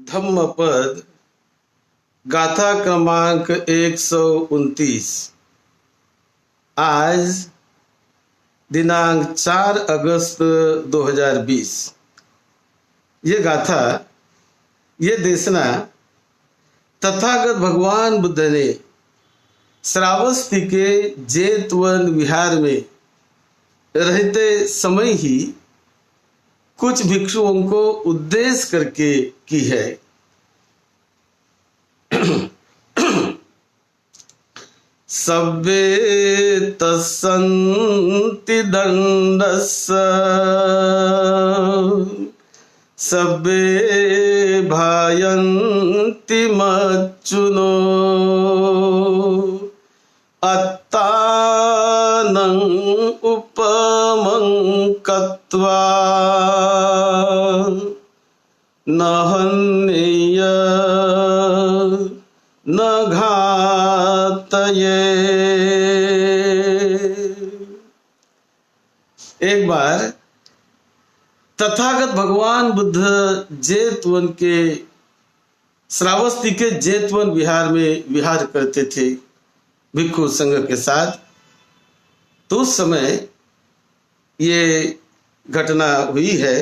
धम्मपद गाथा क्रमांक 129। आज दिनांक 4 अगस्त 2020। ये गाथा, ये देशना तथागत भगवान बुद्ध ने श्रावस्ती के जेतवन विहार में रहते समय ही कुछ भिक्षुओं को उद्देश्य करके की है। सब्बे तस्सन्ति दण्डस्य सब्बे भायन्ति मच्चुनो अत्तानं उपमं कत्वा न हन्येय न घातये। एक बार तथागत भगवान बुद्ध जेतवन के श्रावस्ती के जेतवन विहार में विहार करते थे भिक्षु संघ के साथ। तो उस समय ये घटना हुई है।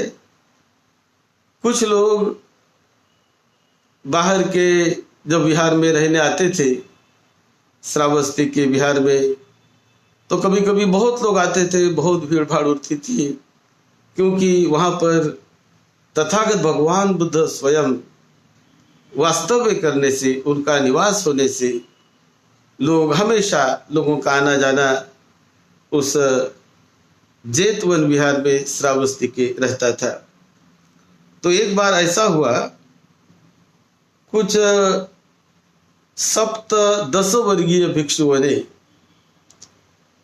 कुछ लोग बाहर के जब विहार में रहने आते थे श्रावस्ती के विहार में, तो कभी कभी बहुत लोग आते थे, बहुत भीड़ भाड़ उठती थी, क्योंकि वहाँ पर तथागत भगवान बुद्ध स्वयं वास्तव्य करने से, उनका निवास होने से लोग हमेशा लोगों का आना जाना उस जेतवन विहार में श्रावस्ती के रहता था। तो एक बार ऐसा हुआ, कुछ सप्त 10 वर्गीय भिक्षुओं ने,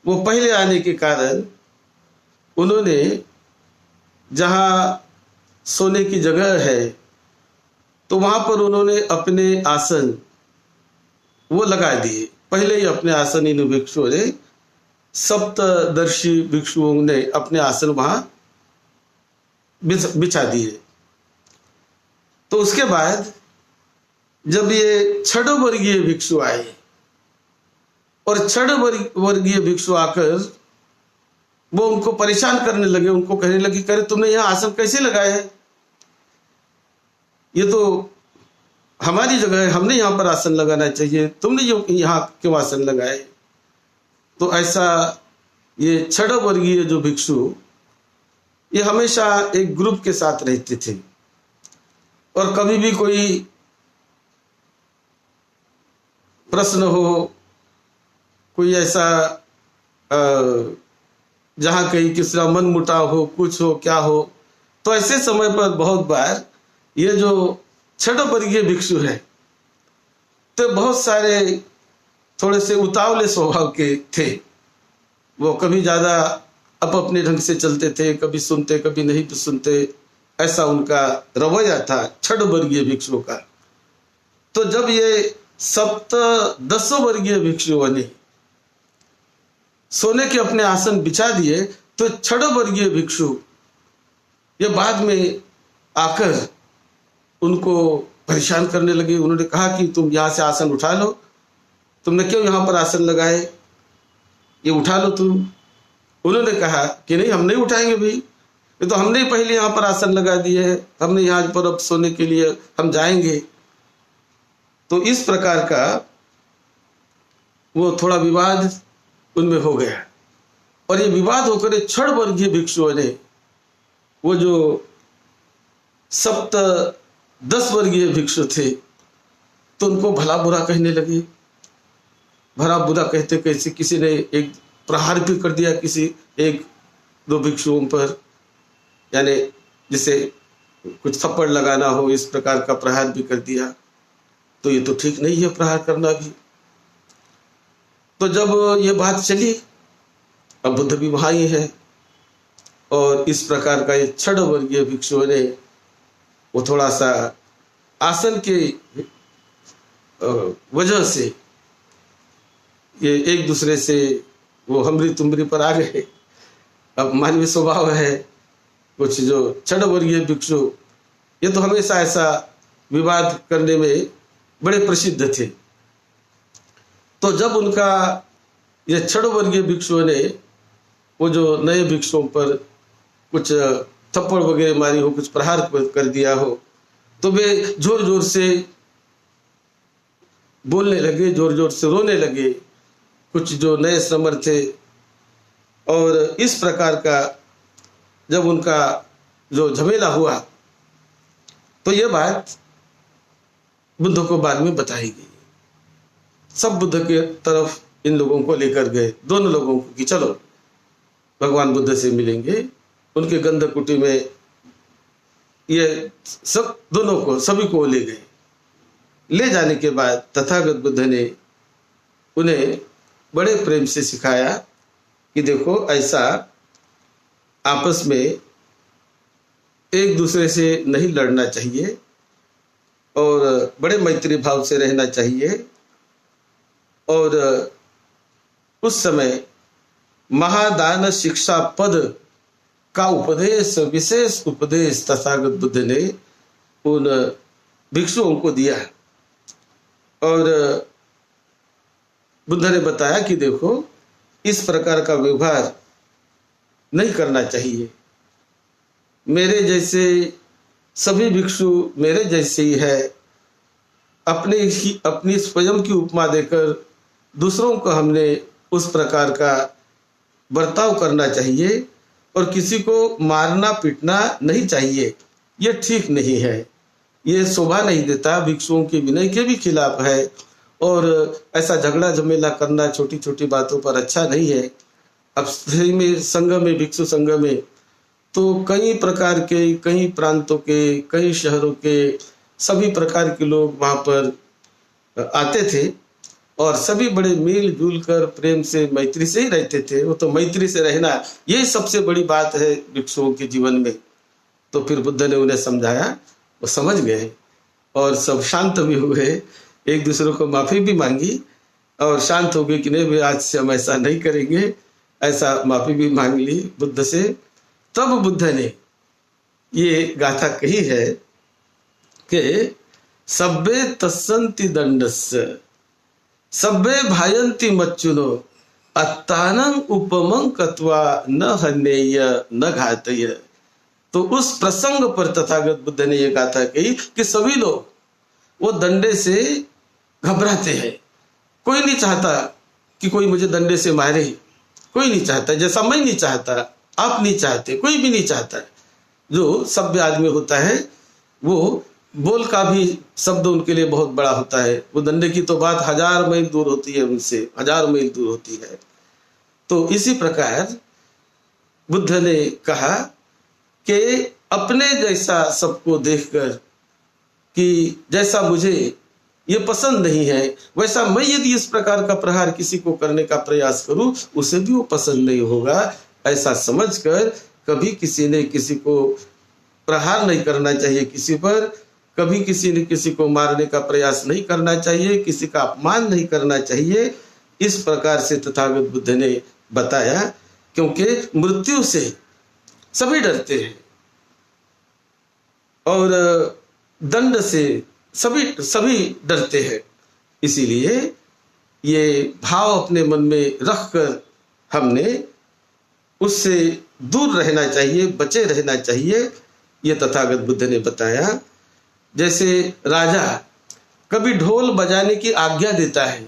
वो पहले आने के कारण उन्होंने जहाँ सोने की जगह है तो वहाँ पर उन्होंने अपने आसन वो लगा दिए। पहले ही अपने आसन इन भिक्षुओं ने, सप्तदर्शी भिक्षुओं ने अपने आसन वहाँ बिछा दिए। तो उसके बाद जब ये 6 वर्गीय भिक्षु आए और 6 वर्गीय भिक्षु आकर वो उनको परेशान करने लगे, उनको कहने लगे, करे तुमने यहाँ आसन कैसे लगाए है? ये तो हमारी जगह है, हमने यहाँ पर आसन लगाना चाहिए, तुमने यहाँ क्यों आसन लगाए? तो ऐसा ये 6 वर्गीय जो भिक्षु, ये हमेशा एक ग्रुप के साथ रहते थे और कभी भी कोई प्रश्न हो, कोई ऐसा जहाँ कहीं किसी का मन मुटाव हो, कुछ हो, क्या हो, तो ऐसे समय पर बहुत बार ये जो 6 वर्गीय भिक्षु है तो बहुत सारे थोड़े से उतावले स्वभाव के थे। वो कभी ज़्यादा अपने ढंग से चलते थे, कभी सुनते कभी नहीं तो सुनते, ऐसा उनका रवैया था 6 वर्गीय भिक्षुओं का। तो जब ये सप्त 10 वर्गीय भिक्षुओं ने सोने के अपने आसन बिछा दिए तो 6 वर्गीय भिक्षु ये बाद में आकर उनको परेशान करने लगे। उन्होंने कहा कि तुम यहाँ से आसन उठा लो, तुमने क्यों यहाँ पर आसन लगाए, ये उठा लो तुम। उन्होंने कहा कि नहीं, हम नहीं उठाएंगे भाई, ये तो हमने पहले यहाँ पर आसन लगा दिए है, हमने यहाँ पर अब सोने के लिए हम जाएंगे। तो इस प्रकार का वो थोड़ा विवाद उनमें हो गया और ये विवाद होकर 6 वर्गीय भिक्षुओं ने वो जो सप्त 10 वर्गीय भिक्षु थे तो उनको भला बुरा कहने लगे। भला बुरा कहते कैसे, किसी ने एक प्रहार भी कर दिया किसी 1-2 भिक्षुओं पर, यानी जिसे कुछ थप्पड़ लगाना हो, इस प्रकार का प्रहार भी कर दिया। तो ये तो ठीक नहीं है प्रहार करना भी। तो जब ये बात चली, अब बुद्ध भी वहाँ ही है और इस प्रकार का ये 6 वर्गीय भिक्षुओं ने वो थोड़ा सा आसन के वजह से ये एक दूसरे से वो हमरी तुमरी पर आ गए। अब मानवीय स्वभाव है, कुछ जो 6 वर्गीय भिक्षु ये तो हमेशा ऐसा विवाद करने में बड़े प्रसिद्ध थे। तो जब उनका ये छड़वर्गीय भिक्षुओं ने वो जो नए भिक्षुओं पर कुछ थप्पड़ वगैरह मारी हो, कुछ प्रहार कर दिया हो, तो वे जोर जोर से बोलने लगे, जोर जोर से रोने लगे, कुछ जो नए श्रमण थे। और इस प्रकार का जब उनका जो झमेला हुआ तो ये बात बुद्ध को बाद में बताई गई। सब बुद्ध के तरफ इन लोगों को लेकर गए, दोनों लोगों को, कि चलो भगवान बुद्ध से मिलेंगे। उनके गंधकुटी में ये सब दोनों को, सभी को ले गए। ले जाने के बाद तथागत बुद्ध ने उन्हें बड़े प्रेम से सिखाया कि देखो, ऐसा आपस में एक दूसरे से नहीं लड़ना चाहिए और बड़े मैत्री भाव से रहना चाहिए। और उस समय महादान शिक्षा पद का उपदेश, विशेष उपदेश तथागत बुद्ध ने उन भिक्षुओं को दिया। और बुद्ध ने बताया कि देखो, इस प्रकार का व्यवहार नहीं करना चाहिए। मेरे जैसे सभी भिक्षु मेरे जैसे ही है। अपनी स्वयं की उपमा देकर दूसरों को हमने उस प्रकार का बर्ताव करना चाहिए और किसी को मारना पीटना नहीं चाहिए। ये ठीक नहीं है, ये शोभा नहीं देता, भिक्षुओं के विनय के भी खिलाफ है। और ऐसा झगड़ा झमेला करना छोटी छोटी बातों पर अच्छा नहीं है। अब में संघ में, भिक्षु संघ में तो कई प्रकार के, कई प्रांतों के, कई शहरों के सभी प्रकार के लोग वहाँ पर आते थे और सभी बड़े मिल जुल कर प्रेम से, मैत्री से ही रहते थे। वो तो मैत्री से रहना, यही सबसे बड़ी बात है भिक्षुओं के जीवन में। तो फिर बुद्ध ने उन्हें समझाया, वो समझ गए और सब शांत भी हुए, एक दूसरे को माफी भी मांगी और शांत हो गए कि नहीं भाई, आज से हम ऐसा नहीं करेंगे। ऐसा माफी भी मांग ली बुद्ध से। तब बुद्ध ने ये गाथा कही है कि सब्बे तस्सन्ति दंडस्य सब्बे भायन्ति मच्चुनो अत्तानं उपमं कत्वा न हन्येय न घातय। तो उस प्रसंग पर तथागत बुद्ध ने यह गाथा कही कि सभी लोग वो डंडे से घबराते हैं। कोई नहीं चाहता कि कोई मुझे डंडे से मारे, कोई नहीं चाहता। जैसा मैं नहीं चाहता, आप नहीं चाहते, कोई भी नहीं चाहता। जो सभ्य आदमी होता है वो बोल का भी शब्द उनके लिए बहुत बड़ा होता है। वो डंडे की तो बात 1000 मील दूर होती है, उनसे 1000 मील दूर होती है। तो इसी प्रकार बुद्ध ने कहा कि अपने जैसा सबको देखकर, कि जैसा मुझे ये पसंद नहीं है, वैसा मैं यदि इस प्रकार का प्रहार किसी को करने का प्रयास करूं, उसे भी वो पसंद नहीं होगा। ऐसा समझकर कभी किसी ने किसी को प्रहार नहीं करना चाहिए किसी पर, कभी किसी ने किसी को मारने का प्रयास नहीं करना चाहिए, किसी का अपमान नहीं करना चाहिए। इस प्रकार से तथागत बुद्ध ने बताया, क्योंकि मृत्यु से सभी डरते हैं और दंड से सभी डरते हैं। इसीलिए ये भाव अपने मन में रखकर हमने उससे दूर रहना चाहिए, बचे रहना चाहिए। ये तथागत बुद्ध ने बताया। जैसे राजा कभी ढोल बजाने की आज्ञा देता है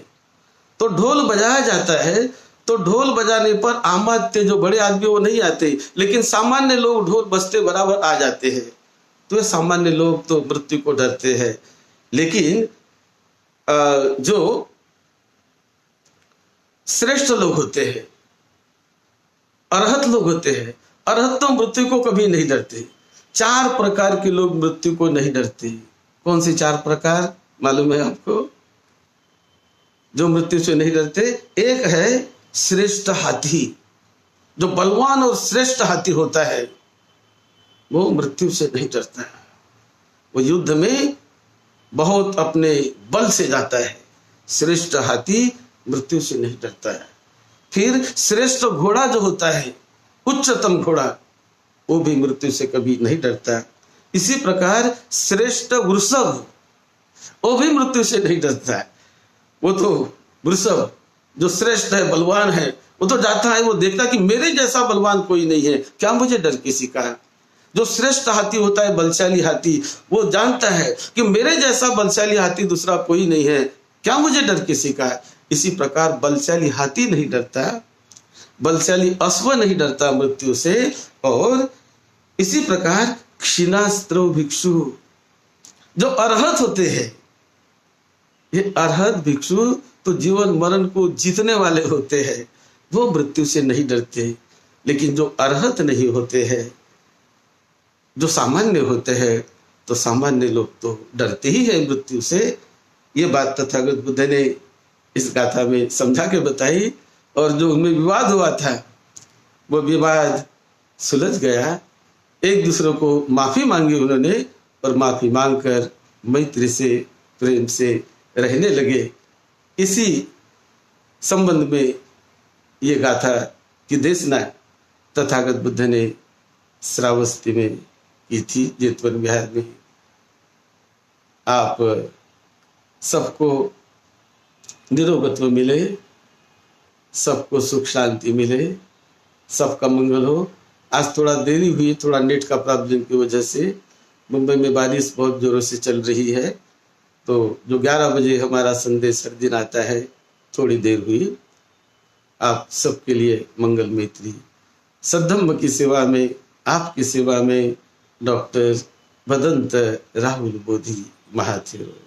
तो ढोल बजाया जाता है, तो ढोल बजाने पर आमात्य जो बड़े आदमी वो नहीं आते, लेकिन सामान्य लोग ढोल बजते बराबर आ जाते हैं। तो ये सामान्य लोग तो मृत्यु को डरते हैं, लेकिन जो श्रेष्ठ लोग होते हैं, अरहत लोग होते हैं, अरहत तो मृत्यु को कभी नहीं डरते। 4 प्रकार के लोग मृत्यु को नहीं डरते। कौन से 4 प्रकार मालूम है आपको जो मृत्यु से नहीं डरते? एक है श्रेष्ठ हाथी। जो बलवान और श्रेष्ठ हाथी होता है वो मृत्यु से नहीं डरता है। वो युद्ध में बहुत अपने बल से जाता है। श्रेष्ठ हाथी मृत्यु से नहीं डरता है। फिर श्रेष्ठ घोड़ा जो होता है, उच्चतम घोड़ा, वो भी मृत्यु से कभी नहीं डरता। इसी प्रकार श्रेष्ठ वृषभ, वो भी मृत्यु से नहीं डरता है। वो तो वृषभ जो श्रेष्ठ है, बलवान है, वो तो जाता है, वो देखता कि मेरे जैसा बलवान कोई नहीं है, क्या मुझे डर किसी का। जो श्रेष्ठ हाथी होता है, बलशाली हाथी, वो जानता है कि मेरे जैसा बलशाली हाथी दूसरा कोई नहीं है, क्या मुझे डर किसी का। इसी प्रकार बलशाली हाथी नहीं डरता, बलशाली अश्व नहीं डरता मृत्यु से। और इसी प्रकार क्षीणास्त्रो भिक्षु, जो अरहत होते हैं, ये अरहत भिक्षु तो जीवन मरण को जीतने वाले होते हैं, वो मृत्यु से नहीं डरते। लेकिन जो अरहत नहीं होते हैं, जो सामान्य होते हैं, तो सामान्य लोग तो डरते ही हैं मृत्यु से। ये बात तथागत बुद्ध ने इस गाथा में समझा के बताई। और जो उनमें विवाद हुआ था, वो विवाद सुलझ गया। एक दूसरे को माफी मांगी उन्होंने, और माफी मांगकर मैत्री से, प्रेम से रहने लगे। इसी संबंध में ये गाथा की देशना तथागत बुद्ध ने श्रावस्ती में की थी, जेतवन विहार में। आप सबको निरोगत्व मिले, सबको सुख शांति मिले, सबका मंगल हो। आज थोड़ा देरी हुई, थोड़ा नेट का प्रॉब्लम की वजह से। मुंबई में बारिश बहुत जोरों से चल रही है, तो जो 11 बजे हमारा संदेश हर दिन आता है, थोड़ी देर हुई। आप सबके लिए मंगल मैत्री। सद्धम्म की सेवा में, आपकी सेवा में डॉक्टर भदंत राहुल बोधी महाथेरो।